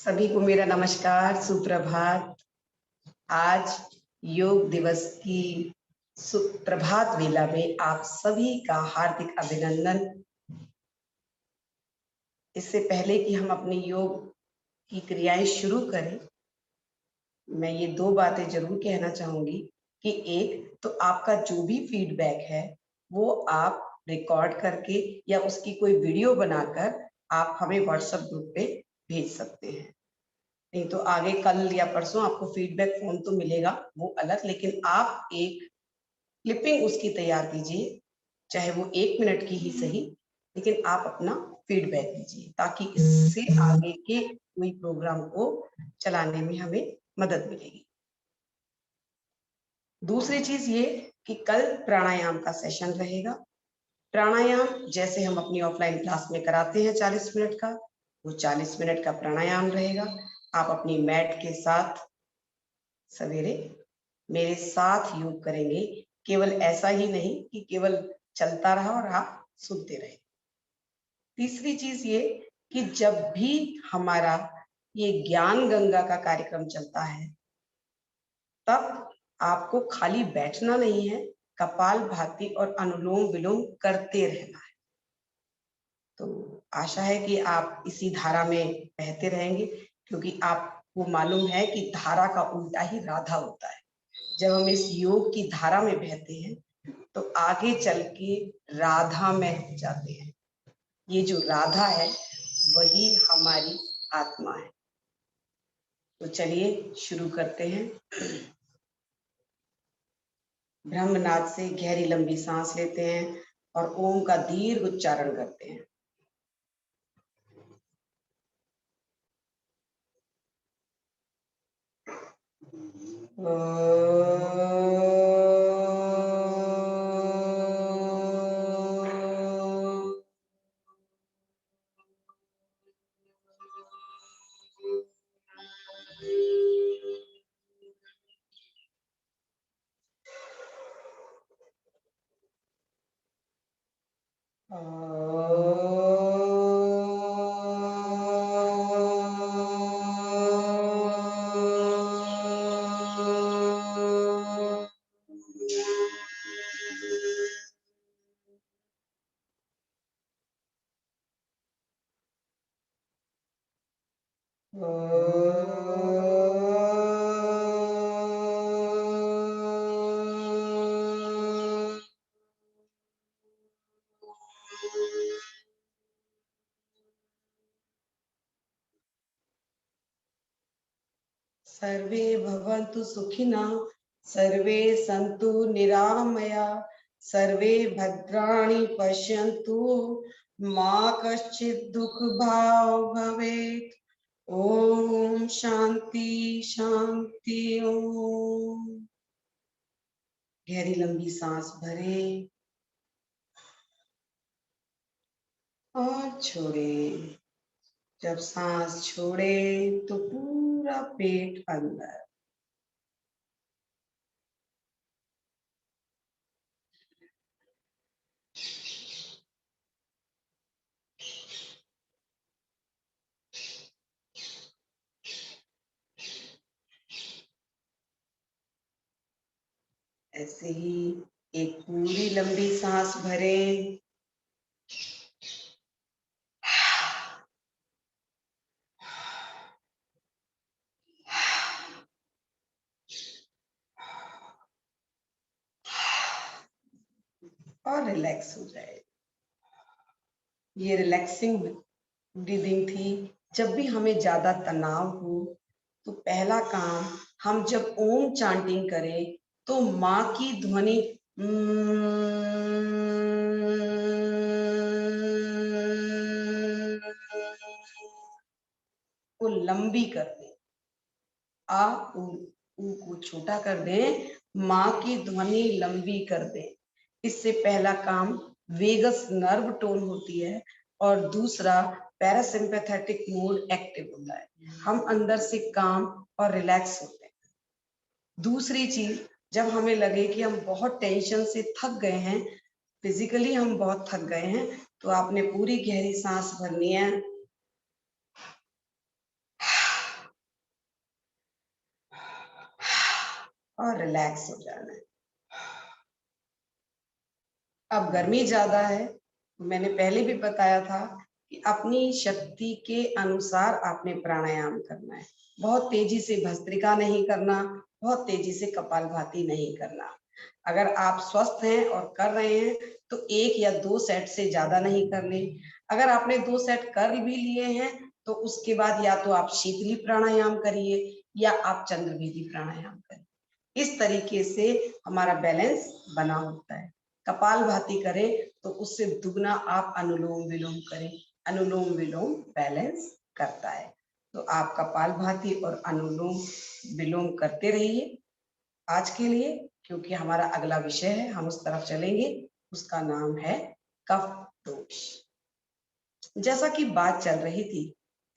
सभी को मेरा नमस्कार, सुप्रभात। आज योग दिवस की सुप्रभात वेला में आप सभी का हार्दिक अभिनंदन। इससे पहले कि हम अपनी योग की क्रियाएं शुरू करें, मैं ये दो बातें जरूर कहना चाहूंगी कि एक तो आपका जो भी फीडबैक है वो आप रिकॉर्ड करके या उसकी कोई वीडियो बनाकर आप हमें व्हाट्सएप ग्रुप पे भेज सकते हैं। नहीं तो आगे कल या परसों आपको फीडबैक फॉर्म तो मिलेगा, वो अलग, लेकिन आप एक क्लिपिंग उसकी तैयार कीजिए, चाहे वो 1 मिनट की ही सही, लेकिन आप अपना फीडबैक दीजिए ताकि इससे आगे के कोई प्रोग्राम को चलाने में हमें मदद मिलेगी। दूसरी चीज ये कि कल प्राणायाम का सेशन रहेगा। प्राणायाम जैसे हम अपनी ऑफलाइन क्लास में कराते हैं 40 मिनट का, वो 40 मिनट का प्राणायाम रहेगा। आप अपनी मैट के साथ सवेरे मेरे साथ योग करेंगे। केवल ऐसा ही नहीं कि केवल चलता रहा और आप सुनते रहे। तीसरी चीज ये कि जब भी हमारा ये ज्ञान गंगा का कार्यक्रम चलता है तब आपको खाली बैठना नहीं है, कपालभाति और अनुलोम विलोम करते रहना है। तो आशा है कि आप इसी धारा में बहते रहेंगे, क्योंकि आपको मालूम है कि धारा का उल्टा ही राधा होता है। जब हम इस योग की धारा में बहते हैं तो आगे चल के राधा में हो जाते हैं। ये जो राधा है वही हमारी आत्मा है। तो चलिए शुरू करते हैं। ब्रह्मनाद से गहरी लंबी सांस लेते हैं और ओम का दीर्घ उच्चारण करते हैं। सर्वे भवन्तु सुखिनः, सर्वे सन्तु निरामया, सर्वे भद्राणि पश्यन्तु, मा कश्चित् दुःख भाग् भवेत्। ओम शांति शांति ओम। गहरी लंबी सांस भरें और छोड़ें। जब सांस छोड़े तो पूरा पेट अंदर। ऐसे ही एक पूरी लंबी सांस भरें और रिलैक्स हो जाए। ये रिलैक्सिंग ब्रीदिंग थी। जब भी हमें ज्यादा तनाव हो तो पहला काम, हम जब ओम चांटिंग करें तो माँ की ध्वनि को लंबी कर दें। आ ऊ को छोटा कर दें, माँ की ध्वनि लंबी कर दें। इससे पहला काम वेगस नर्व टोन होती है और दूसरा पैरासिम्पैथेटिक मोड एक्टिव होता है। हम अंदर से काम और रिलैक्स होते हैं। दूसरी चीज, जब हमें लगे कि हम बहुत टेंशन से थक गए हैं, फिजिकली हम बहुत थक गए हैं, तो आपने पूरी गहरी सांस भरनी है और रिलैक्स हो जाना है। अब गर्मी ज्यादा है, मैंने पहले भी बताया था कि अपनी शक्ति के अनुसार आपने प्राणायाम करना है। बहुत तेजी से भस्त्रिका नहीं करना, बहुत तेजी से कपालभाति नहीं करना। अगर आप स्वस्थ हैं और कर रहे हैं तो 1 या 2 सेट से ज्यादा नहीं करने। अगर आपने 2 सेट कर भी लिए हैं तो उसके बाद या तो आप शीतली प्राणायाम करिए या आप चंद्रभेदी प्राणायाम करिए। इस तरीके से हमारा बैलेंस बना होता है। कपालभाति करें तो उससे दुगना आप अनुलोम विलोम करें। अनुलोम विलोम बैलेंस करता है। तो आप कपालभाति और अनुलोम विलोम करते रहिए। आज के लिए, क्योंकि हमारा अगला विषय है, हम उस तरफ चलेंगे, उसका नाम है कफ दोष। जैसा कि बात चल रही थी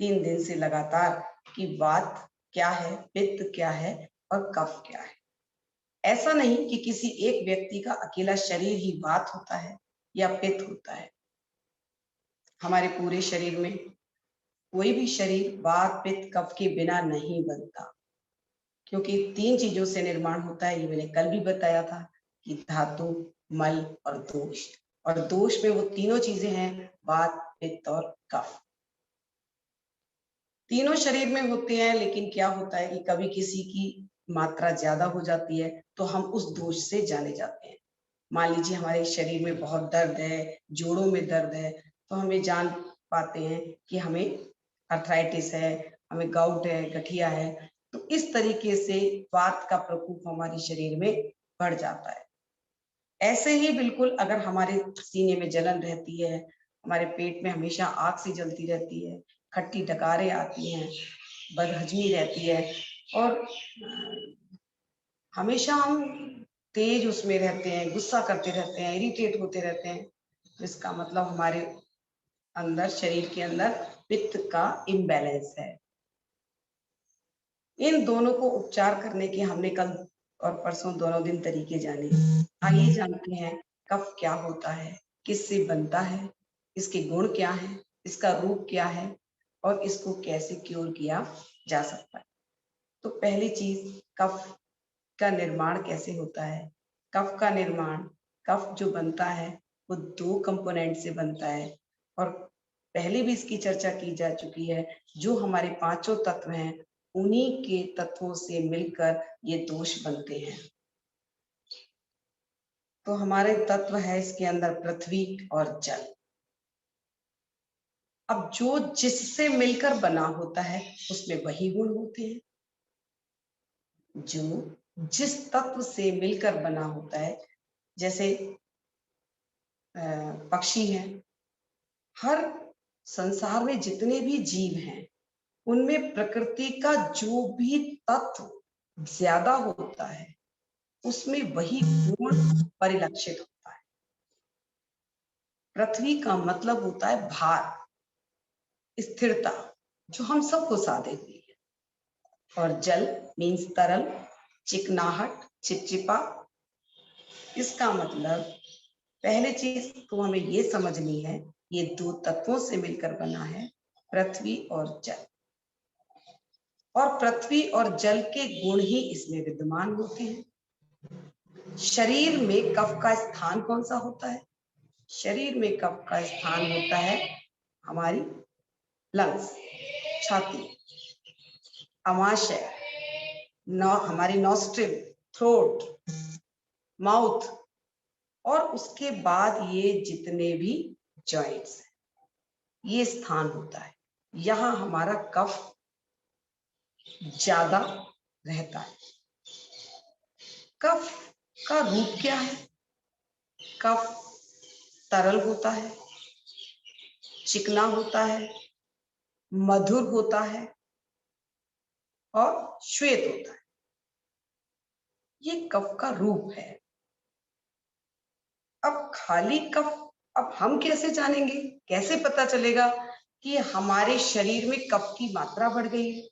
3 दिन से लगातार कि वात क्या है, पित्त क्या है और कफ क्या है। ऐसा नहीं कि किसी एक व्यक्ति का अकेला शरीर ही वात होता है या पित्त होता है। हमारे पूरे शरीर में कोई भी शरीर वात पित्त कफ के बिना नहीं बनता, क्योंकि 3 चीजों से निर्माण होता है। ये मैंने कल भी बताया था कि धातु, मल और दोष। और दोष में वो तीनों चीजें हैं, वात पित्त और कफ। तीनों शरीर में होते हैं, लेकिन क्या होता है कि कभी किसी की मात्रा ज्यादा हो जाती है तो हम उस दोष से जाने जाते हैं। मान लीजिए हमारे शरीर में बहुत दर्द है, जोड़ों में दर्द है, तो हमें जान पाते हैं कि हमें अर्थराइटिस है, हमें गाउट है, गठिया है। तो इस तरीके से वात का प्रकोप हमारे शरीर में बढ़ जाता है। ऐसे ही बिल्कुल अगर हमारे सीने में जलन रहती है, हमारे पेट में हमेशा आग सी जलती रहती है, खट्टी डकारें आती हैं, बदहजमी रहती है और हमेशा हम तेज उसमें रहते हैं, गुस्सा करते रहते हैं, इरिटेट होते रहते हैं, तो इसका मतलब हमारे अंदर, शरीर के अंदर पित्त का इम्बैलेंस है। इन दोनों को उपचार करने के हमने कल और परसों दोनों दिन तरीके जाने। आइए जानते हैं कफ क्या होता है, किससे बनता है, इसके गुण क्या है, इसका रूप क्या है और इसको कैसे क्योर किया जा सकता है। तो पहली चीज, कफ का निर्माण कैसे होता है। कफ का निर्माण, कफ जो बनता है वो 2 कंपोनेंट से बनता है और पहले भी इसकी चर्चा की जा चुकी है। जो हमारे 5 तत्व हैं, उन्हीं के तत्वों से मिलकर ये दोष बनते हैं। तो हमारे तत्व है इसके अंदर पृथ्वी और जल। अब जो जिससे मिलकर बना होता है उसमें वही गुण होते हैं। जो जिस तत्व से मिलकर बना होता है, जैसे पक्षी हैं, हर संसार में जितने भी जीव हैं उनमें प्रकृति का जो भी तत्व ज्यादा होता है उसमें वही गुण परिलक्षित होता है। पृथ्वी का मतलब होता है भार, स्थिरता, जो हम सबको साधे हुई है। और जल मीन्स तरल, चिकनाहट, चिपचिपा। इसका मतलब पहले चीज तो हमें ये समझनी है, ये 2 तत्वों से मिलकर बना है, पृथ्वी और जल। और पृथ्वी और जल के गुण ही इसमें विद्यमान होते हैं। शरीर में कफ का स्थान कौन सा होता है? शरीर में कफ का स्थान होता है हमारी लंग्स, छाती, अमाशय, हमारी नॉस्ट्रिल, थ्रोट, माउथ और उसके बाद ये जितने भी जॉइंट्स हैं, ये स्थान होता है। यहां हमारा कफ ज्यादा रहता है। कफ का रूप क्या है? कफ तरल होता है, चिकना होता है, मधुर होता है और श्वेत होता है। ये कफ का रूप है। अब खाली कफ, अब हम कैसे जानेंगे, कैसे पता चलेगा कि हमारे शरीर में कफ की मात्रा बढ़ गई है?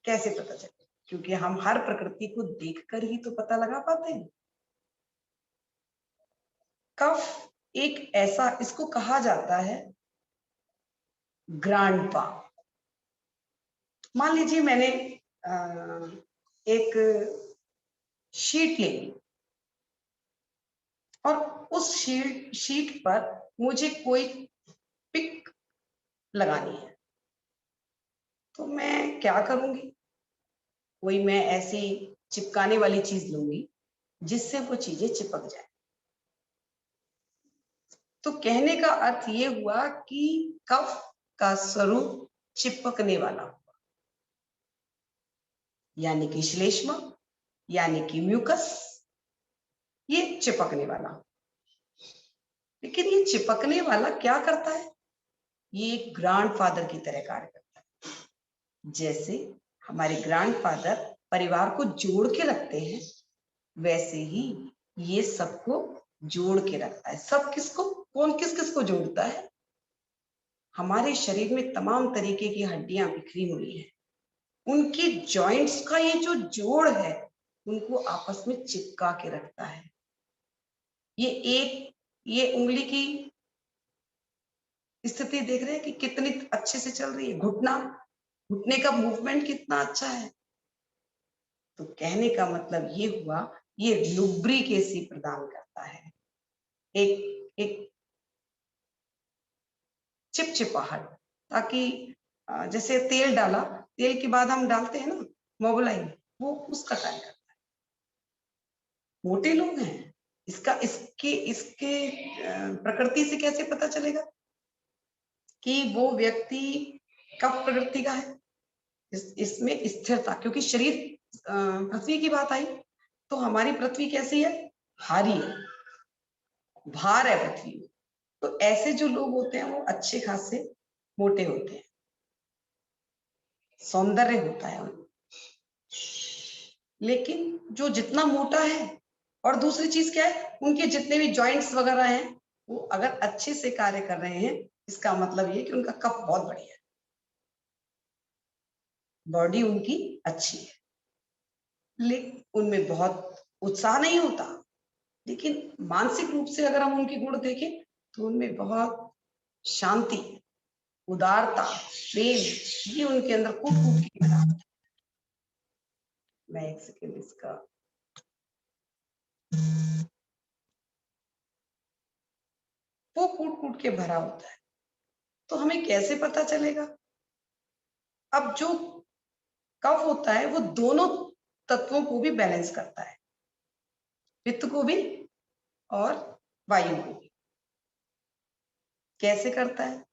कैसे पता चलेगा? क्योंकि हम हर प्रकृति को देखकर ही तो पता लगा पाते हैं। कफ एक ऐसा, इसको कहा जाता है ग्रांडपा। मान लीजिए मैंने एक शीट लेंगे और उस शीट पर मुझे कोई पिक लगानी है। तो मैं क्या करूंगी, कोई मैं ऐसी चिपकाने वाली चीज लूंगी जिससे वो चीजें चिपक जाए। तो कहने का अर्थ ये हुआ कि कफ का स्वरूप चिपकने वाला हुआ, यानी कि श्लेष्मा, यानी कि म्यूकस, ये चिपकने वाला। लेकिन ये चिपकने वाला क्या करता है? ये एक ग्रैंडफादर की तरह कार्य करता है। जैसे हमारे ग्रैंडफादर परिवार को जोड़ के रखते हैं, वैसे ही ये सबको जोड़ के रखता है। सब किसको, कौन किस किस को जोड़ता है? हमारे शरीर में तमाम तरीके की हड्डियां बिखरी हुई हैं, उनकी जॉइंट्स का ये जो जोड़ है उनको आपस में चिपका के रखता है। ये उंगली की स्थिति देख रहे हैं कि कितनी अच्छे से चल रही है, घुटने का मूवमेंट कितना अच्छा है। तो कहने का मतलब ये हुआ, ये लुब्रिकेसी प्रदान करता है, एक चिपचिपाहट, ताकि जैसे तेल डाला, तेल के बाद हम डालते हैं ना मोबिलाइन, वो उसका कार्य करता है। मोटे लोग हैं, इसका इसके इसके प्रकृति से कैसे पता चलेगा कि वो व्यक्ति कब प्रकृति का है? इसमें स्थिरता, क्योंकि शरीर पृथ्वी की बात आई तो हमारी पृथ्वी कैसी है? भारी है, भार है पृथ्वी में। तो ऐसे जो लोग होते हैं वो अच्छे खासे मोटे होते हैं, सौंदर्य होता है उनमें। लेकिन जो जितना मोटा है, और दूसरी चीज क्या है, उनके जितने भी जॉइंट्स वगैरह हैं वो अगर अच्छे से कार्य कर रहे हैं, इसका मतलब ये कि उनका कफ बहुत बढ़िया है, बॉडी उनकी अच्छी है। लेकिन उनमें बहुत उत्साह नहीं होता, लेकिन मानसिक रूप से अगर हम उनके गुण देखें तो उनमें बहुत शांति, उदारता, प्रेम, ये उनके अंदर कूट कूट के भरा होता है। मैं एक सेकेंड इसका वो कूट कूट के भरा होता है। तो हमें कैसे पता चलेगा? अब जो कफ होता है वो दोनों तत्वों को भी बैलेंस करता है, पित्त को भी और वायु को भी। कैसे करता है?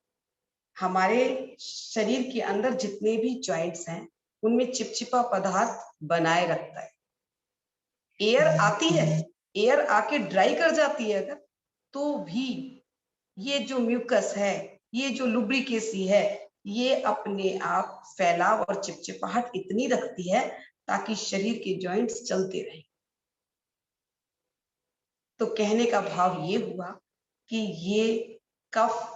हमारे शरीर के अंदर जितने भी जॉइंट्स हैं उनमें चिपचिपा पदार्थ बनाए रखता है। एयर आती है, एयर आके ड्राई कर जाती है अगर, तो भी ये जो म्यूकस है, ये जो लुब्रिकेसी है, ये अपने आप फैलाव और चिपचिपाहट इतनी रखती है ताकि शरीर के जॉइंट्स चलते रहें। तो कहने का भाव ये हुआ कि ये कफ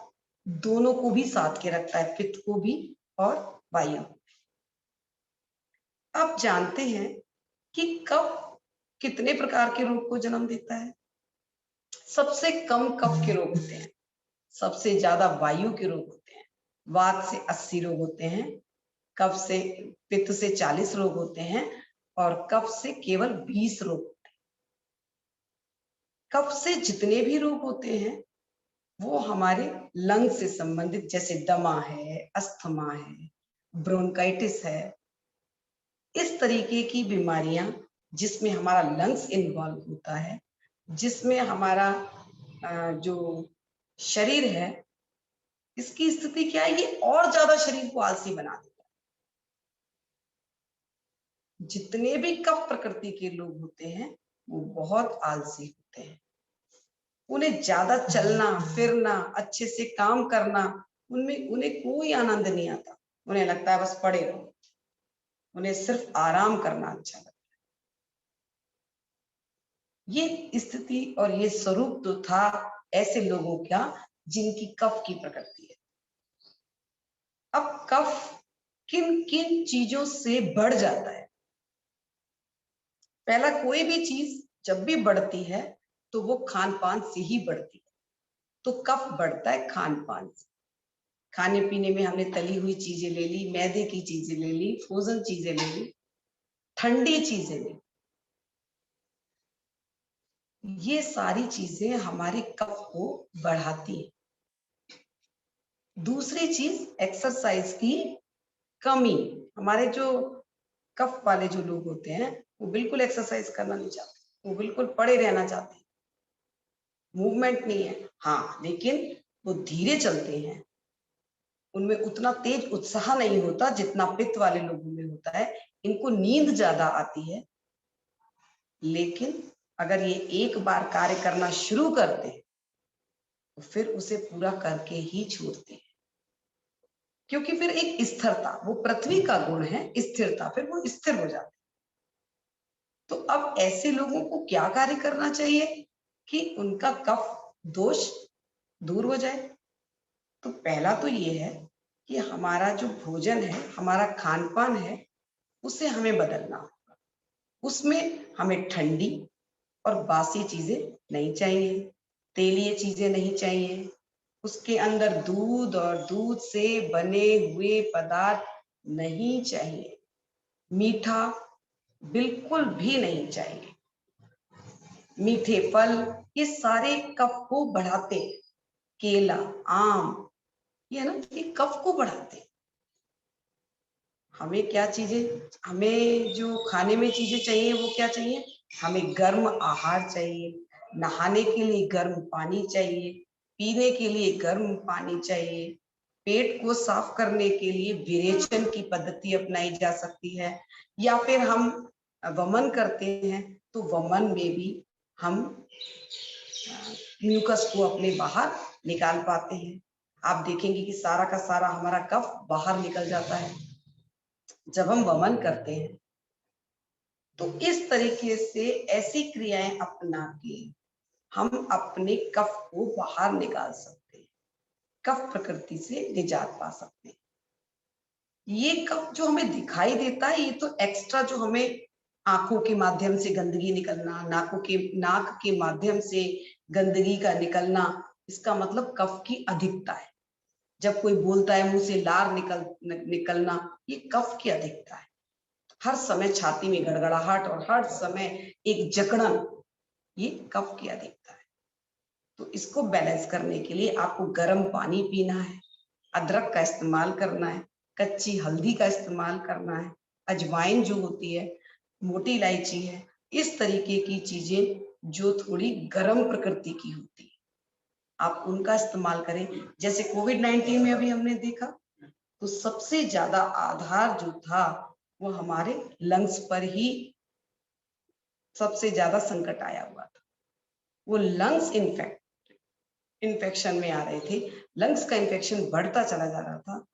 दोनों को भी साथ के रखता है, पित्त को भी और वायु। आप जानते हैं कि कफ कितने प्रकार के रोग को जन्म देता है? सबसे कम कफ के रोग होते हैं, सबसे ज्यादा वायु के रोग होते हैं। वात से 80 रोग होते हैं, कफ से, पित्त से 40 रोग होते हैं और कफ से केवल 20 रोग होते हैं। कफ से जितने भी रोग होते हैं वो हमारे लंग से संबंधित, जैसे दमा है, अस्थमा है, ब्रोंकाइटिस है, इस तरीके की बीमारियां जिसमें हमारा लंग्स इन्वॉल्व होता है, जिसमें हमारा जो शरीर है, इसकी स्थिति क्या है, ये और ज्यादा शरीर को आलसी बना देता है। जितने भी कफ प्रकृति के लोग होते हैं वो बहुत आलसी होते हैं। उन्हें ज्यादा चलना फिरना, अच्छे से काम करना, उनमें उन्हें कोई आनंद नहीं आता। उन्हें लगता है बस पड़े रहो, उन्हें सिर्फ आराम करना अच्छा लगता है। ये स्थिति और ये स्वरूप तो था ऐसे लोगों का जिनकी कफ की प्रकृति है। अब कफ किन किन चीजों से बढ़ जाता है? पहला, कोई भी चीज जब भी बढ़ती है तो वो खान पान से ही बढ़ती है। तो कफ बढ़ता है खान पान से। खाने पीने में हमने तली हुई चीजें ले ली, मैदे की चीजें ले ली, फ्रोजन चीजें ले ली, ठंडी चीजें ले ली, ये सारी चीजें हमारे कफ को बढ़ाती है। दूसरी चीज एक्सरसाइज की कमी। हमारे जो कफ वाले जो लोग होते हैं वो बिल्कुल एक्सरसाइज करना नहीं चाहते, वो बिल्कुल पड़े रहना चाहते हैं, मूवमेंट नहीं है। हाँ, लेकिन वो धीरे चलते हैं, उनमें उतना तेज उत्साह नहीं होता जितना पित्त वाले लोगों में होता है। इनको नींद ज्यादा आती है, लेकिन अगर ये एक बार कार्य करना शुरू करते हैं तो फिर उसे पूरा करके ही छोड़ते हैं, क्योंकि फिर एक स्थिरता, वो पृथ्वी का गुण है स्थिरता, फिर वो स्थिर हो जाते। तो अब ऐसे लोगों को क्या कार्य करना चाहिए कि उनका कफ दोष दूर हो जाए? तो पहला तो ये है कि हमारा जो भोजन है, हमारा खान पान है, उसे हमें बदलना होगा। उसमें हमें ठंडी और बासी चीजें नहीं चाहिए, तेलीय चीजें नहीं चाहिए, उसके अंदर दूध और दूध से बने हुए पदार्थ नहीं चाहिए, मीठा बिल्कुल भी नहीं चाहिए। मीठे फल ये सारे कफ को बढ़ाते हैं, केला, आम, ये ना, ये कफ को बढ़ाते हैं। हमें क्या चीजें, हमें जो खाने में चीजें चाहिए वो क्या चाहिए? हमें गर्म आहार चाहिए, नहाने के लिए गर्म पानी चाहिए, पीने के लिए गर्म पानी चाहिए, पेट को साफ करने के लिए विरेचन की पद्धति अपनाई जा सकती है, या फिर हम वमन करते हैं तो वमन में भी हम म्यूकस को अपने बाहर निकाल पाते हैं। आप देखेंगे कि सारा का सारा हमारा कफ बाहर निकल जाता है जब हम वमन करते हैं। तो इस तरीके से ऐसी क्रियाएं अपना के हम अपने कफ को बाहर निकाल सकते हैं, कफ प्रकृति से निजात पा सकते हैं। ये कफ जो हमें दिखाई देता है, ये तो एक्स्ट्रा जो हमें आंखों के माध्यम से गंदगी निकलना, नाक के माध्यम से गंदगी का निकलना, इसका मतलब कफ की अधिकता है। जब कोई बोलता है मुंह से लार निकलना, ये कफ की अधिकता है। हर समय छाती में गड़गड़ाहट और हर समय एक जकड़न, ये कफ की अधिकता है। तो इसको बैलेंस करने के लिए आपको गर्म पानी पीना है, अदरक का इस्तेमाल करना है, कच्ची हल्दी का इस्तेमाल करना है, अजवाइन जो होती है, मोटी इलायची है, इस तरीके की चीजें जो थोड़ी गर्म प्रकृति की होती है, आप उनका इस्तेमाल करें। जैसे कोविड-19 में अभी हमने देखा, तो सबसे ज्यादा आधार जो था वो हमारे लंग्स पर ही सबसे ज्यादा संकट आया हुआ था। वो लंग्स इन्फेक्शन में आ रहे थे, लंग्स का इन्फेक्शन बढ़ता चला जा रहा था।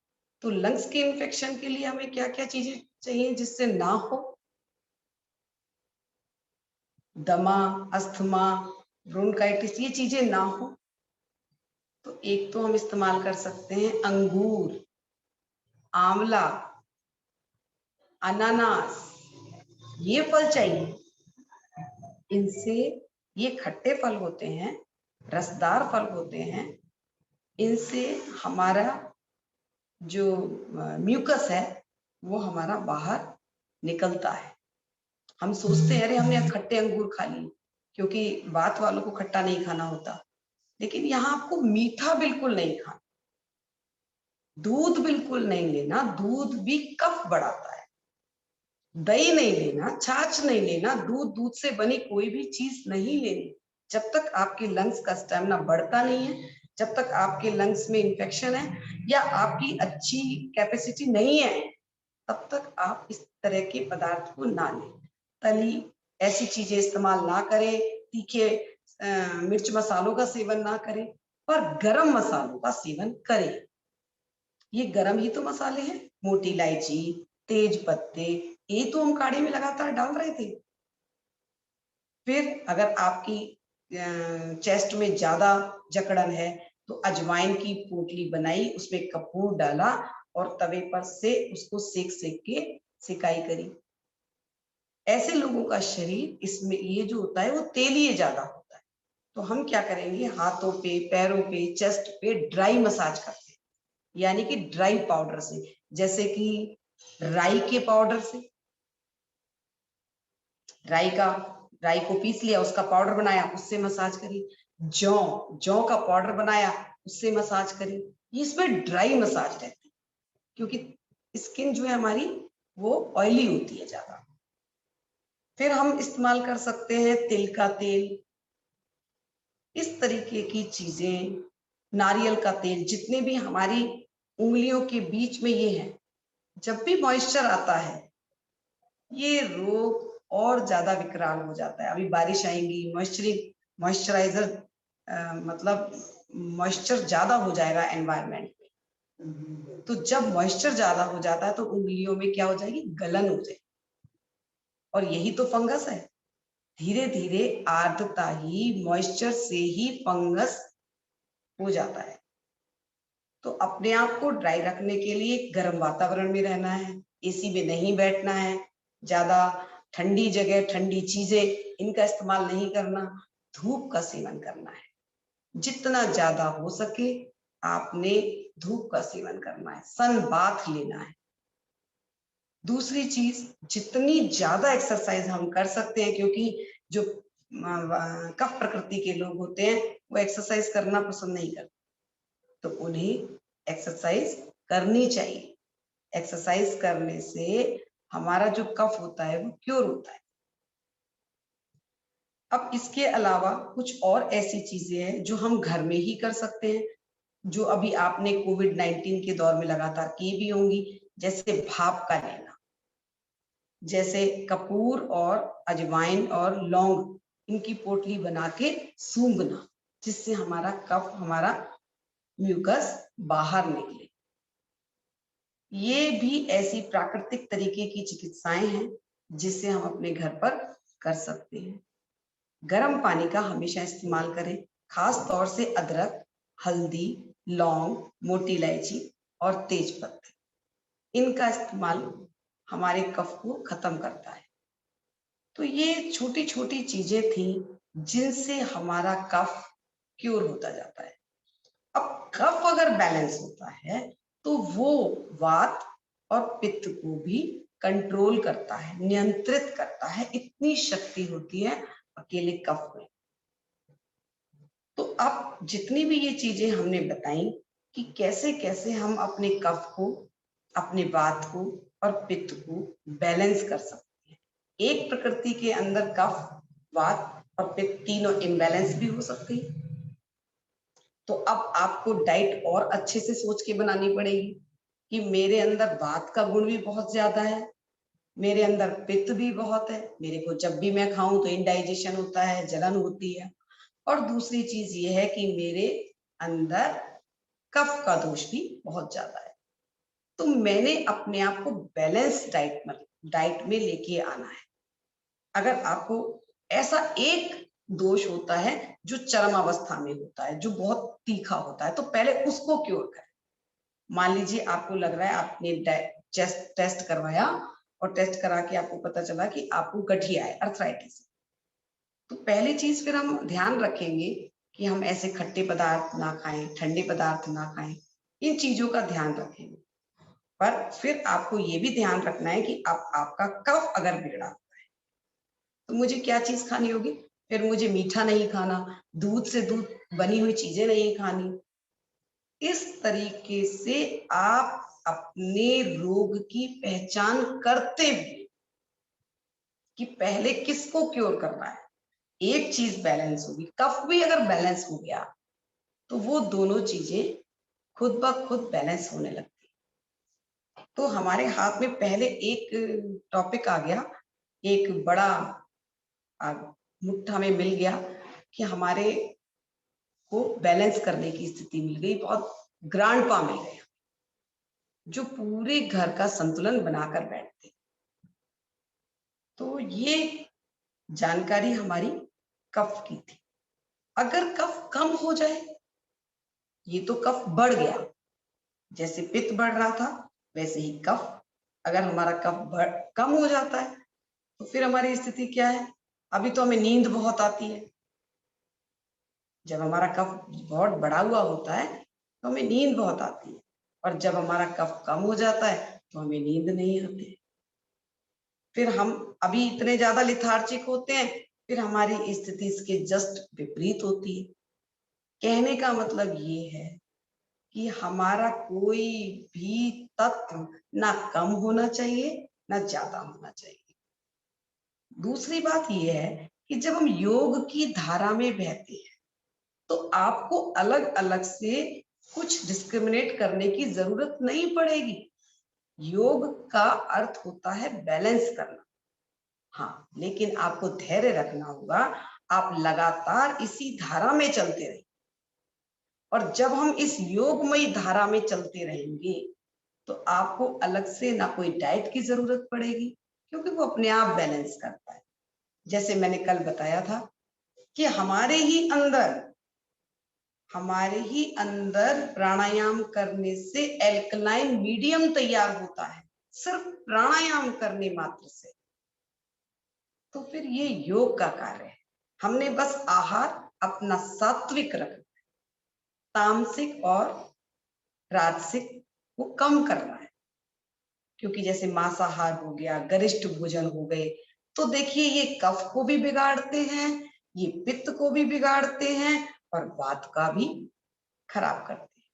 तो लंग्स के इन्फेक्शन के लिए हमें क्या क्या चीजें चाहिए जिससे ना हो? दमा, अस्थमा, ब्रोंकाइटिस, ये चीजें ना हो। तो एक तो हम इस्तेमाल कर सकते हैं अंगूर, आंवला, अनानास, ये फल चाहिए। इनसे, ये खट्टे फल होते हैं, रसदार फल होते हैं, इनसे हमारा जो म्यूकस है वो हमारा बाहर निकलता है। हम सोचते हैं अरे हमने खट्टे अंगूर खा लिए, क्योंकि बात वालों को खट्टा नहीं खाना होता, लेकिन यहाँ आपको मीठा बिल्कुल नहीं खाना, दूध बिल्कुल नहीं लेना, दूध भी कफ बढ़ाता है। दही नहीं लेना, छाछ नहीं लेना, दूध से बनी कोई भी चीज नहीं लेनी। जब तक आपके लंग्स का स्टेमिना बढ़ता नहीं है, जब तक आपके लंग्स में इंफेक्शन है या आपकी अच्छी कैपेसिटी नहीं है, तब तक आप इस तरह के पदार्थ को ना लें। तली ऐसी चीजें इस्तेमाल ना करें, तीखे मिर्च मसालों का सेवन ना करें, पर गरम मसालों का सेवन करें। ये गरम ही तो मसाले हैं, मोटी इलायची, तेज पत्ते, ये तो हम काढ़े में लगातार डाल रहे थे। फिर अगर आपकी चेस्ट में ज्यादा जकड़न है तो अजवाइन की पोटली बनाई, उसमें कपूर डाला और तवे पर से उसको सेक सेक के सिकाई करी। ऐसे लोगों का शरीर, इसमें ये जो होता है वो तेलीय ज्यादा होता है। तो हम क्या करेंगे, हाथों पे, पैरों पे, चेस्ट पे ड्राई मसाज करते हैं, यानी कि ड्राई पाउडर से, जैसे कि राई के पाउडर से, राई का राई को पीस लिया, उसका पाउडर बनाया, उससे मसाज करी। जौ जौ का पाउडर बनाया, उससे मसाज करी। इसमें ड्राई मसाज रहती है क्योंकि स्किन जो है हमारी वो ऑयली होती है ज्यादा। फिर हम इस्तेमाल कर सकते हैं तिल का तेल, इस तरीके की चीजें, नारियल का तेल, जितने भी हमारी उंगलियों के बीच में ये है, जब भी मॉइस्चर आता है ये रोग और ज्यादा विकराल हो जाता है। अभी बारिश आएंगी, मॉइस्चराइजर मतलब मॉइस्चर ज्यादा हो जाएगा एनवायरनमेंट में, तो जब मॉइस्चर ज्यादा हो जाता है तो उंगलियों में क्या हो जाएगी, गलन हो जाएगी। और यही तो फंगस है, धीरे धीरे आर्द्रता ही, मॉइस्चर से ही फंगस हो जाता है। तो अपने आप को ड्राई रखने के लिए गर्म वातावरण में रहना है, एसी में नहीं बैठना है, ज्यादा ठंडी जगह, ठंडी चीजें इनका इस्तेमाल नहीं करना, धूप का सेवन करना है। जितना ज्यादा हो सके आपने धूप का सेवन करना है, सन बाथ लेना है। दूसरी चीज, जितनी ज्यादा एक्सरसाइज हम कर सकते हैं, क्योंकि जो कफ प्रकृति के लोग होते हैं वो एक्सरसाइज करना पसंद नहीं करते, तो उन्हें एक्सरसाइज करनी चाहिए। एक्सरसाइज करने से हमारा जो कफ होता है वो क्योर होता है। अब इसके अलावा कुछ और ऐसी चीजें हैं जो हम घर में ही कर सकते हैं, जो अभी आपने कोविड-19 के दौर में लगातार की भी होंगी, जैसे भाप का लेना, जैसे कपूर और अजवाइन और लौंग, इनकी पोटली बना के सूंघना, जिससे हमारा कफ, हमारा म्यूकस बाहर निकले। ये भी ऐसी प्राकृतिक तरीके की चिकित्साएं हैं जिससे हम अपने घर पर कर सकते हैं। गर्म पानी का हमेशा इस्तेमाल करें, खास तौर से अदरक, हल्दी, लौंग, मोटी इलायची और तेज पत्ते, इनका इस्तेमाल हमारे कफ को खत्म करता है। तो ये छोटी छोटी चीजें थी जिनसे हमारा कफ क्योर होता जाता है। अब कफ अगर बैलेंस होता है तो वो वात और पित्त को भी कंट्रोल करता है, नियंत्रित करता है, इतनी शक्ति होती है अकेले कफ में। तो अब जितनी भी ये चीजें हमने बताई कि कैसे कैसे हम अपने कफ को, अपने वात को और पित्त को बैलेंस कर सकते हैं। एक प्रकृति के अंदर कफ, वात और पित्त तीनों इम्बैलेंस भी हो सकती है। तो अब आपको डाइट और अच्छे से सोच के बनानी पड़ेगी कि मेरे अंदर वात का गुण भी बहुत ज्यादा है, मेरे अंदर पित्त भी बहुत है, मेरे को जब भी मैं खाऊं तो इनडाइजेशन होता है, जलन होती है। और दूसरी चीज ये है कि मेरे अंदर कफ का दोष भी बहुत ज्यादा है। तो मैंने अपने आप को बैलेंस डाइट में लेके आना है। अगर आपको ऐसा एक दोष होता है जो चरम अवस्था में होता है, जो बहुत तीखा होता है, तो पहले उसको क्योर करें। मान लीजिए आपको लग रहा है, आपने चेस्ट टेस्ट करवाया और टेस्ट करा के आपको पता चला कि आपको गठिया है, अर्थराइटिस। तो पहली चीज फिर हम ध्यान रखेंगे कि हम ऐसे खट्टे पदार्थ ना खाएं, ठंडे पदार्थ ना खाएं, इन चीजों का ध्यान रखेंगे। पर फिर आपको ये भी ध्यान रखना है कि आपका कफ अगर बिगड़ा हुआ है तो मुझे क्या चीज खानी होगी। फिर मुझे मीठा नहीं खाना, दूध से दूध बनी हुई चीजें नहीं खानी। इस तरीके से आप अपने रोग की पहचान करते हुए कि पहले किसको क्योर करना है, एक चीज बैलेंस होगी। कफ भी अगर बैलेंस हो गया तो वो दोनों चीजें खुद ब खुद बैलेंस होने लगती। तो हमारे हाथ में पहले एक टॉपिक आ गया, एक बड़ा मुट्ठा में मिल गया कि हमारे को बैलेंस करने की स्थिति मिल गई, बहुत ग्रांड पा मिल गया जो पूरे घर का संतुलन बनाकर बैठते। तो ये जानकारी हमारी कफ की थी। अगर कफ कम हो जाए, ये तो कफ बढ़ गया, जैसे पित्त बढ़ रहा था वैसे ही कफ, अगर हमारा कफ कम हो जाता है तो फिर हमारी स्थिति क्या है। अभी तो हमें नींद बहुत आती है, जब हमारा कफ बहुत बढ़ा हुआ होता है तो हमें नींद बहुत आती है, और जब हमारा कफ कम हो जाता है तो हमें नींद नहीं आती। फिर हम अभी इतने ज्यादा लिथार्जिक होते हैं फिर हमारी स्थिति इसके जस्ट विपरीत होती है। कहने का मतलब ये है कि हमारा कोई भी तत्व ना कम होना चाहिए ना ज्यादा होना चाहिए। दूसरी बात यह है कि जब हम योग की धारा में बहते हैं तो आपको अलग अलग से कुछ डिस्क्रिमिनेट करने की जरूरत नहीं पड़ेगी। योग का अर्थ होता है बैलेंस करना। हाँ, लेकिन आपको धैर्य रखना होगा। आप लगातार इसी धारा में चलते रहें, और जब हम इस योगमयी धारा में चलते रहेंगे तो आपको अलग से ना कोई डाइट की जरूरत पड़ेगी, क्योंकि वो अपने आप बैलेंस करता है। जैसे मैंने कल बताया था कि हमारे ही अंदर प्राणायाम करने से एल्कलाइन मीडियम तैयार होता है, सिर्फ प्राणायाम करने मात्र से। तो फिर ये योग का कार्य है। हमने बस आहार अपना सात्विक रखना, तामसिक और राजसिक को कम करना है। क्योंकि जैसे मांसाहार हो गया, गरिष्ठ भोजन हो गए, तो देखिए ये कफ को भी बिगाड़ते हैं, ये पित्त को भी बिगाड़ते हैं और वात का भी खराब करते हैं।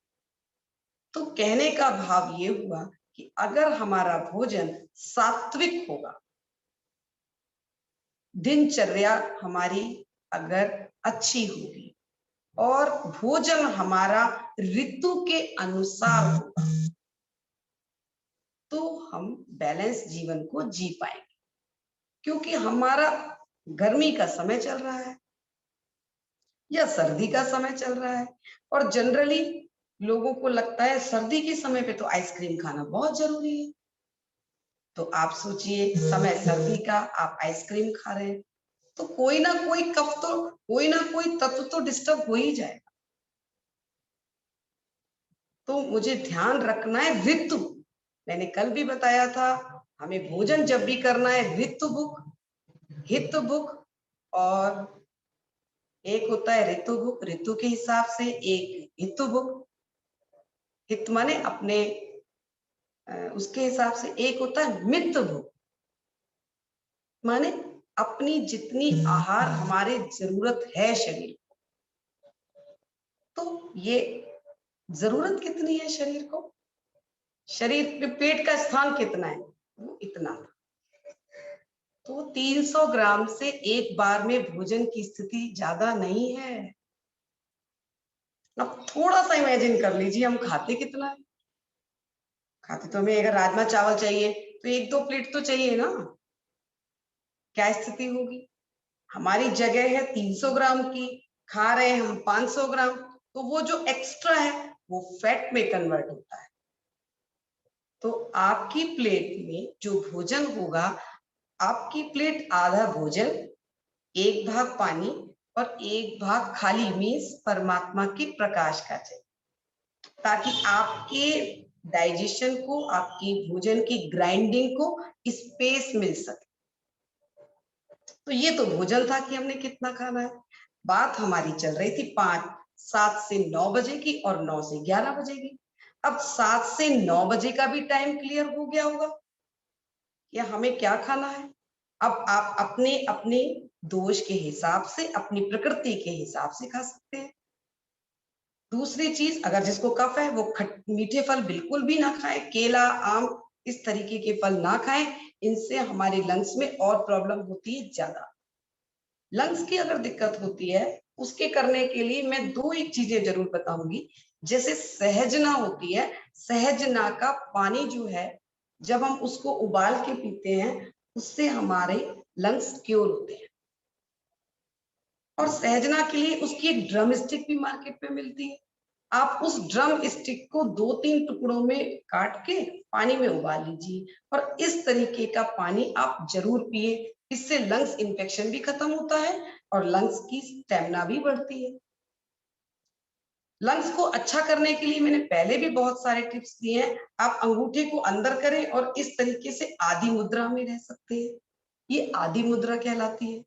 तो कहने का भाव ये हुआ कि अगर हमारा भोजन सात्विक होगा, दिनचर्या हमारी अगर अच्छी होगी और भोजन हमारा ऋतु के अनुसार होगा, तो हम बैलेंस जीवन को जी पाएंगे। क्योंकि हमारा गर्मी का समय चल रहा है या सर्दी का समय चल रहा है, और जनरली लोगों को लगता है सर्दी के समय पे तो आइसक्रीम खाना बहुत जरूरी है। तो आप सोचिए, समय सर्दी का, आप आइसक्रीम खा रहे हैं, तो कोई ना कोई कफ तो, कोई ना कोई तत्व तो डिस्टर्ब हो ही जाएगा। तो मुझे ध्यान रखना है ऋतु। मैंने कल भी बताया था, हमें भोजन जब भी करना है ऋतु बुक, हित बुक, और एक होता है ऋतु बुक, ऋतु के हिसाब से, एक हितु बुक, हित माने अपने उसके हिसाब से, एक होता है मित बुक माने अपनी जितनी आहार हमारे जरूरत है शरीर को। तो ये जरूरत कितनी है शरीर को, शरीर पे पेट का स्थान कितना है, वो इतना। तो 300 ग्राम से एक बार में भोजन की स्थिति ज्यादा नहीं है। अब थोड़ा सा इमेजिन कर लीजिए, हम खाते कितना है। खाते तो हमें अगर राजमा चावल चाहिए तो 1-2 प्लेट तो चाहिए ना। क्या स्थिति होगी, हमारी जगह है 300 ग्राम की, खा रहे हैं हम 500 ग्राम, तो वो जो एक्स्ट्रा है वो फैट में कन्वर्ट होता है। तो आपकी प्लेट में जो भोजन होगा, आपकी प्लेट आधा भोजन, 1 भाग पानी और 1 भाग खाली मीन्स परमात्मा के प्रकाश का चाहिए, ताकि आपके डाइजेशन को, आपकी भोजन की ग्राइंडिंग को स्पेस मिल सके। तो ये तो भोजन था कि हमने कितना खाना है। बात हमारी चल रही थी 7 से 9 बजे की और 9 से 11 बजे की। अब 7 से 9 बजे का भी टाइम क्लियर हो गया होगा कि हमें क्या खाना है। अब आप अपने अपने दोष के हिसाब से, अपनी प्रकृति के हिसाब से खा सकते हैं। दूसरी चीज, अगर जिसको कफ है वो मीठे फल बिल्कुल भी ना खाए, केला, आम, इस तरीके के फल ना खाएं। इनसे हमारे लंग्स में और प्रॉब्लम होती है ज्यादा। लंग्स की अगर दिक्कत होती है, उसके करने के लिए मैं 2 एक चीजें जरूर बताऊंगी। जैसे सहजना होती है, सहजना का पानी जो है, जब हम उसको उबाल के पीते हैं उससे हमारे लंग्स क्योर होते हैं। और सहजना के लिए उसकी एक ड्रम स्टिक भी मार्केट में मिलती है। आप उस ड्रम स्टिक को 2-3 टुकड़ों में काट के पानी में उबाल लीजिए, और इस तरीके का पानी आप जरूर पिए। इससे लंग्स इन्फेक्शन भी खत्म होता है और लंग्स की स्टेमिना भी बढ़ती है। लंग्स को अच्छा करने के लिए मैंने पहले भी बहुत सारे टिप्स दिए हैं। आप अंगूठे को अंदर करें और इस तरीके से आदि मुद्रा में रह सकते हैं। ये आदि मुद्रा कहलाती है।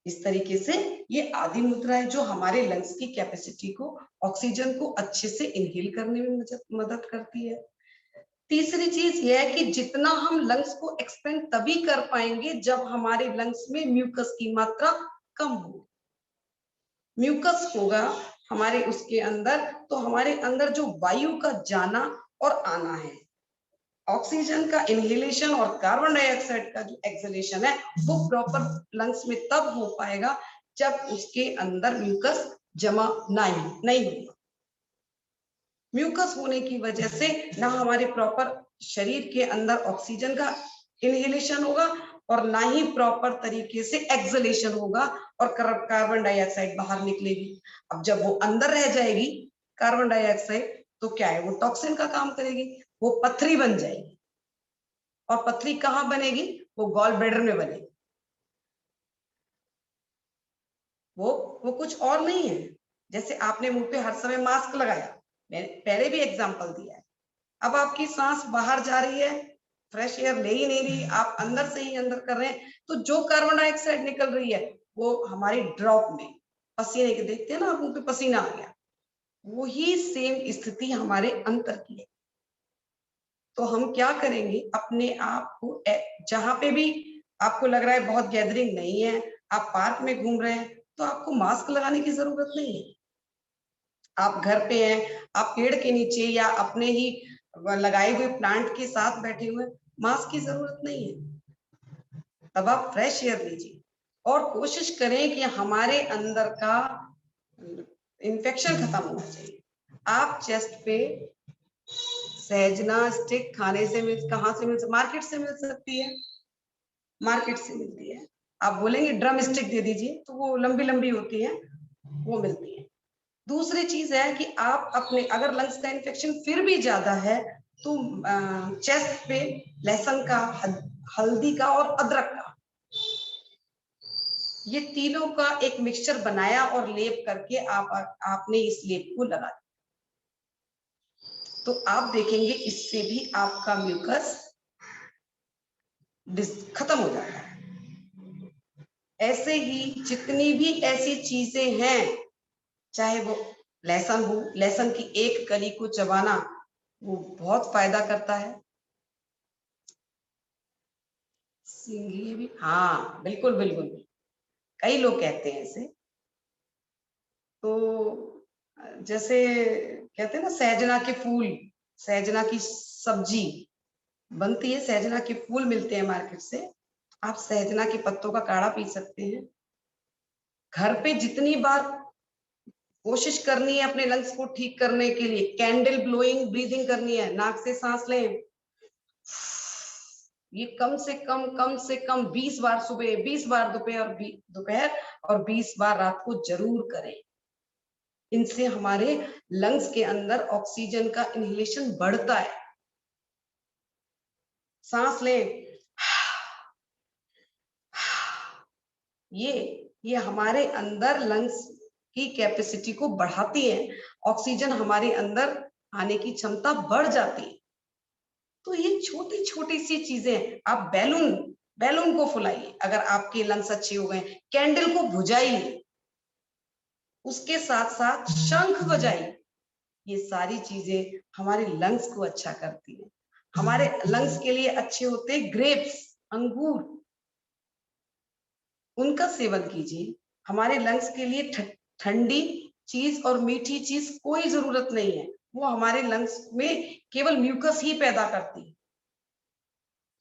इस तरीके से ये आदि मुद्रा है जो हमारे लंग्स की कैपेसिटी को, ऑक्सीजन को अच्छे से इनहेल करने में मदद करती है। तीसरी चीज यह है कि जितना हम लंग्स को एक्सपेंड तभी कर पाएंगे जब हमारे लंग्स में म्यूकस की मात्रा कम हो। म्यूकस होगा हमारे उसके अंदर, तो हमारे अंदर जो वायु का जाना और आना है, ऑक्सीजन का इनहेलेशन और कार्बन डाइऑक्साइड का जो एक्सहेलेशन है, वो प्रॉपर लंग्स में तब हो पाएगा जब उसके अंदर म्यूकस जमा नहीं होगा। म्यूकस होने की वजह से ना हमारे प्रॉपर शरीर के अंदर ऑक्सीजन का इनहेलेशन होगा और ना ही प्रॉपर तरीके से एक्सहेलेशन होगा और कार्बन डाइऑक्साइड बाहर निकलेगी। अब जब वो अंदर रह जाएगी कार्बन डाइऑक्साइड, तो क्या है, वो टॉक्सिन का काम करेगी, वो पथरी बन जाएगी। और पथरी कहाँ बनेगी? वो गॉल ब्लैडर में बनेगी। वो कुछ और नहीं है। जैसे आपने मुंह पे हर समय मास्क लगाया, मैंने पहले भी एग्जांपल दिया है, अब आपकी सांस बाहर जा रही है, फ्रेश एयर ले ही नहीं रही, आप अंदर से ही अंदर कर रहे हैं, तो जो कार्बन डाइऑक्साइड निकल रही है वो हमारी ड्रॉप में, पसीने के, देखते हैं ना आप मुंह पे पसीना आ गया, वही सेम स्थिति हमारे अंतर की है। तो हम क्या करेंगे, अपने आप को जहां पे भी आपको लग रहा है बहुत गैदरिंग नहीं है, आप पार्क में घूम रहे हैं, तो आपको मास्क लगाने की जरूरत नहीं है। आप घर पे हैं, आप पेड़ के नीचे या अपने ही लगाए हुए प्लांट के साथ बैठे हुए, मास्क की जरूरत नहीं है। तब आप फ्रेश एयर लीजिए और कोशिश करें कि हमारे अंदर का इन्फेक्शन खत्म होना चाहिए। आप चेस्ट पे सहजना स्टिक खाने से कहाँ से मार्केट से मिल सकती है, मार्केट से मिलती है। आप बोलेंगे ड्रम स्टिक दे दीजिए, तो वो लंबी लंबी होती है, वो मिलती है। दूसरी चीज है कि आप अपने, अगर लंग्स का इन्फेक्शन फिर भी ज्यादा है, तो चेस्ट पे लहसुन का, हल्दी का और अदरक का, ये तीनों का एक मिक्सचर बनाया और लेप करके आपने इस लेप को लगा दिया, तो आप देखेंगे इससे भी आपका म्यूकस खत्म हो जाता है। ऐसे ही जितनी भी ऐसी चीजें हैं, चाहे वो लहसुन हो, लहसुन की एक कली को चबाना वो बहुत फायदा करता है। सिंघी भी, हाँ बिल्कुल बिल्कुल, कई लोग कहते हैं ऐसे। तो जैसे कहते हैं ना, सहजना के फूल, सहजना की सब्जी बनती है, सहजना के फूल मिलते हैं मार्केट से, आप सहजना के पत्तों का काढ़ा पी सकते हैं। घर पे जितनी बार कोशिश करनी है अपने लंग्स को ठीक करने के लिए, कैंडल ब्लोइंग ब्रीदिंग करनी है, नाक से सांस लें, ये कम से कम 20 बार सुबह, 20 बार दोपहर और 20 बार रात को जरूर करें। इनसे हमारे लंग्स के अंदर ऑक्सीजन का इनहेलेशन बढ़ता है। सांस लें, ये हमारे अंदर लंग्स की कैपेसिटी को बढ़ाती है, ऑक्सीजन हमारे अंदर आने की क्षमता बढ़ जाती है। तो ये छोटी छोटी सी चीजें, आप बैलून को फुलाइए अगर आपके लंग्स अच्छे हो गए, कैंडल को बुझाइए, उसके साथ साथ शंख बजाइए, ये सारी चीजें हमारे लंग्स को अच्छा करती है। हमारे लंग्स के लिए अच्छे होते ग्रेप्स, अंगूर, उनका सेवन कीजिए। हमारे लंग्स के लिए ठंडी चीज और मीठी चीज कोई जरूरत नहीं है, वो हमारे लंग्स में केवल म्यूकस ही पैदा करती है।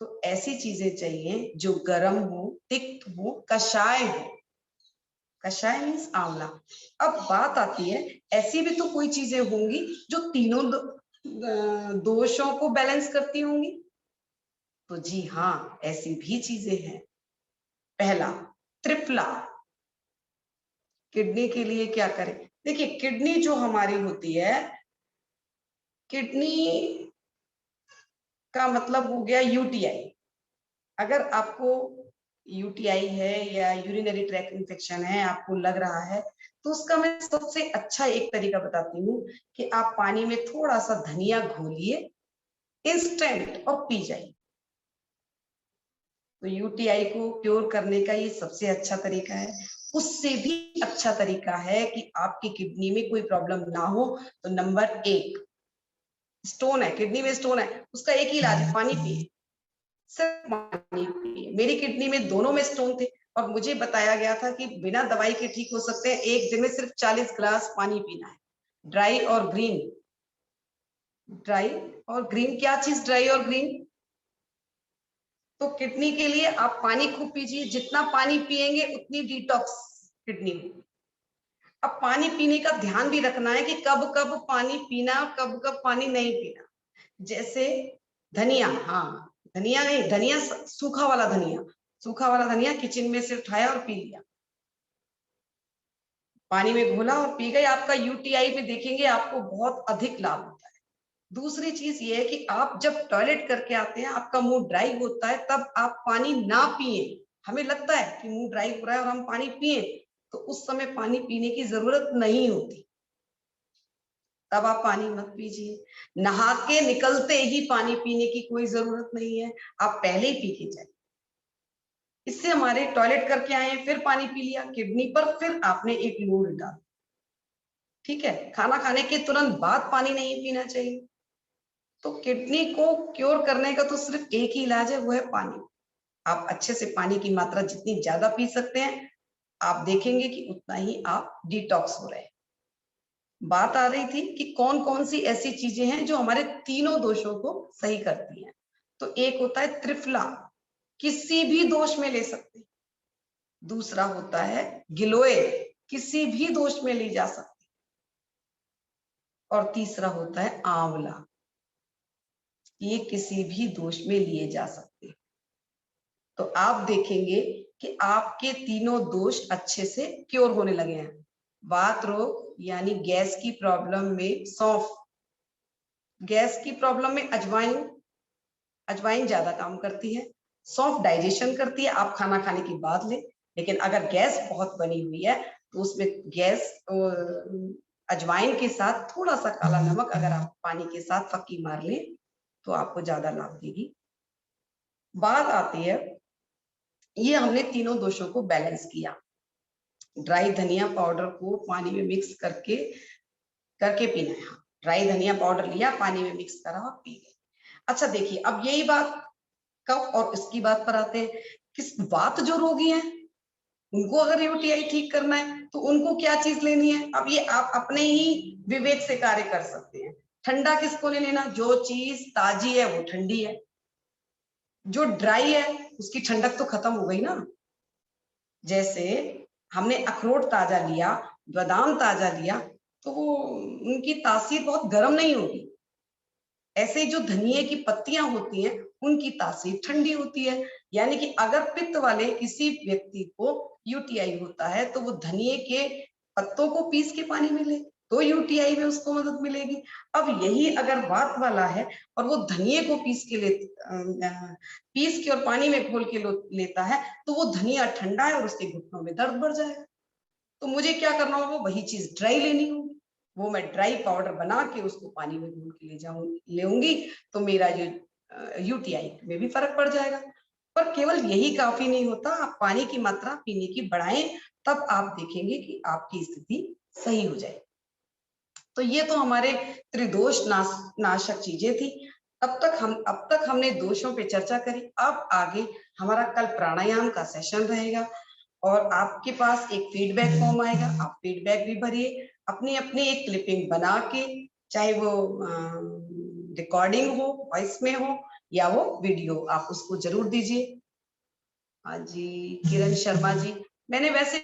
तो ऐसी चीजें चाहिए जो गर्म हो, तिक्त हो, कषाय हो। कषाय मीन्स आंवला। अब बात आती है, ऐसी भी तो कोई चीजें होंगी जो तीनों दोषों को बैलेंस करती होंगी। तो जी हाँ, ऐसी भी चीजें हैं। पहला, त्रिफला। किडनी के लिए क्या करें? देखिए, किडनी जो हमारी होती है, किडनी का मतलब हो गया यूटीआई। अगर आपको यूटीआई है या यूरिनरी ट्रैक इन्फेक्शन है, आपको लग रहा है, तो उसका मैं सबसे अच्छा एक तरीका बताती हूँ कि आप पानी में थोड़ा सा धनिया घोलिए इंस्टेंट और पी जाइए। तो यूटीआई को क्योर करने का ये सबसे अच्छा तरीका है। उससे भी अच्छा तरीका है कि आपकी किडनी में कोई प्रॉब्लम ना हो, तो नंबर 1 स्टोन है, किडनी में स्टोन है, उसका एक ही इलाज है, पानी पिए, सिर्फ पानी पिए। मेरी किडनी में दोनों में स्टोन थे और मुझे बताया गया था कि बिना दवाई के ठीक हो सकते हैं, एक दिन में सिर्फ 40 गिलास पानी पीना है। ड्राई और ग्रीन, ड्राई और ग्रीन, क्या चीज ड्राई और ग्रीन? तो किडनी के लिए आप पानी खूब पीजिए, जितना पानी पिएंगे उतनी डिटॉक्स किडनी में। अब पानी पीने का ध्यान भी रखना है कि कब कब पानी पीना और कब कब पानी नहीं पीना। जैसे धनिया, हाँ धनिया नहीं, धनिया सूखा वाला धनिया, सूखा वाला धनिया किचन में से उठाया और पी लिया, पानी में घोला और पी गए, आपका यूटीआई में देखेंगे आपको बहुत अधिक लाभ होता है। दूसरी चीज ये है कि आप जब टॉयलेट करके आते हैं, आपका मुंह ड्राई होता है, तब आप पानी ना पिए। हमें लगता है कि मुंह ड्राई हो रहा है और हम पानी पिए, तो उस समय पानी पीने की जरूरत नहीं होती, तब आप पानी मत पीजिए। नहा के निकलते ही पानी पीने की कोई जरूरत नहीं है, आप पहले ही पी के जाइए। इससे हमारे टॉयलेट करके आए फिर पानी पी लिया किडनी पर, फिर आपने एक लोड डाला, ठीक है। खाना खाने के तुरंत बाद पानी नहीं पीना चाहिए। तो किडनी को क्योर करने का तो सिर्फ एक ही इलाज है, वो है पानी। आप अच्छे से पानी की मात्रा जितनी ज्यादा पी सकते हैं, आप देखेंगे कि उतना ही आप डिटॉक्स हो रहे हैं। बात आ रही थी कि कौन कौन सी ऐसी चीजें हैं जो हमारे तीनों दोषों को सही करती हैं। तो एक होता है त्रिफला, किसी भी दोष में ले सकते हैं। दूसरा होता है गिलोय, किसी भी दोष में ली जा सकती। और तीसरा होता है आंवला, ये किसी भी दोष में लिए जा सकते। तो आप देखेंगे कि आपके तीनों दोष अच्छे से क्योर होने लगे हैं। वात रोग यानी गैस की प्रॉब्लम में सौंफ, गैस की प्रॉब्लम में अजवाइन, अजवाइन ज्यादा काम करती है। सौंफ डाइजेशन करती है, आप खाना खाने की बाद लें। लेकिन अगर गैस बहुत बनी हुई है तो उसमें गैस, अजवाइन के साथ थोड़ा सा काला नमक अगर आप पानी के साथ फक्की मार लें तो आपको ज्यादा लाभ देगी। बात आती है, ये हमने तीनों दोषों को बैलेंस किया। ड्राई धनिया पाउडर को पानी में मिक्स करके करके पीना है। ड्राई धनिया पाउडर लिया, पानी में मिक्स करा और पी गए। अच्छा देखिए, अब यही बात कफ और इसकी बात पर आते हैं। किस वात जो रोगी हैं, उनको अगर यूटीआई ठीक करना है तो उनको क्या चीज लेनी है? अब ये आप अपने ही विवेक से कार्य कर सकते हैं। ठंडा किसको नहीं लेना? जो चीज ताजी है वो ठंडी है, जो ड्राई है उसकी ठंडक तो खत्म हो गई ना। जैसे हमने अखरोट ताजा लिया, बादाम ताजा लिया, तो वो उनकी तासीर बहुत गर्म नहीं होगी। ऐसे जो धनिये की पत्तियां होती हैं उनकी तासीर ठंडी होती है। यानी कि अगर पित्त वाले किसी व्यक्ति को यूटीआई होता है तो वो धनिये के पत्तों को पीस के पानी में ले तो यूटीआई में उसको मदद मिलेगी। अब यही अगर वात वाला है और वो धनिये को पीस के और पानी में घोल के लेता है तो वो धनिया ठंडा है और उसके घुटनों में दर्द बढ़ जाएगा। तो मुझे क्या करना होगा? वही चीज ड्राई लेनी होगी, वो मैं ड्राई पाउडर बना के उसको पानी में घोल के लेऊंगी तो मेरा जो यूटीआई में भी फर्क पड़ जाएगा। पर केवल यही काफी नहीं होता, आप पानी की मात्रा पीने की बढ़ाएं, तब आप देखेंगे कि आपकी स्थिति सही हो जाएगी। तो ये तो हमारे त्रिदोष नाशक चीजें थी। अब तक हमने दोषों पे चर्चा करी। अब आगे हमारा कल प्राणायाम का सेशन रहेगा और आपके पास एक फीडबैक फॉर्म आएगा, आप फीडबैक भी भरिए, अपनी अपनी एक क्लिपिंग बना के, चाहे वो रिकॉर्डिंग हो, वॉइस में हो या वो वीडियो, आप उसको जरूर दीजिए। हाँ जी, किरण शर्मा जी, मैंने वैसे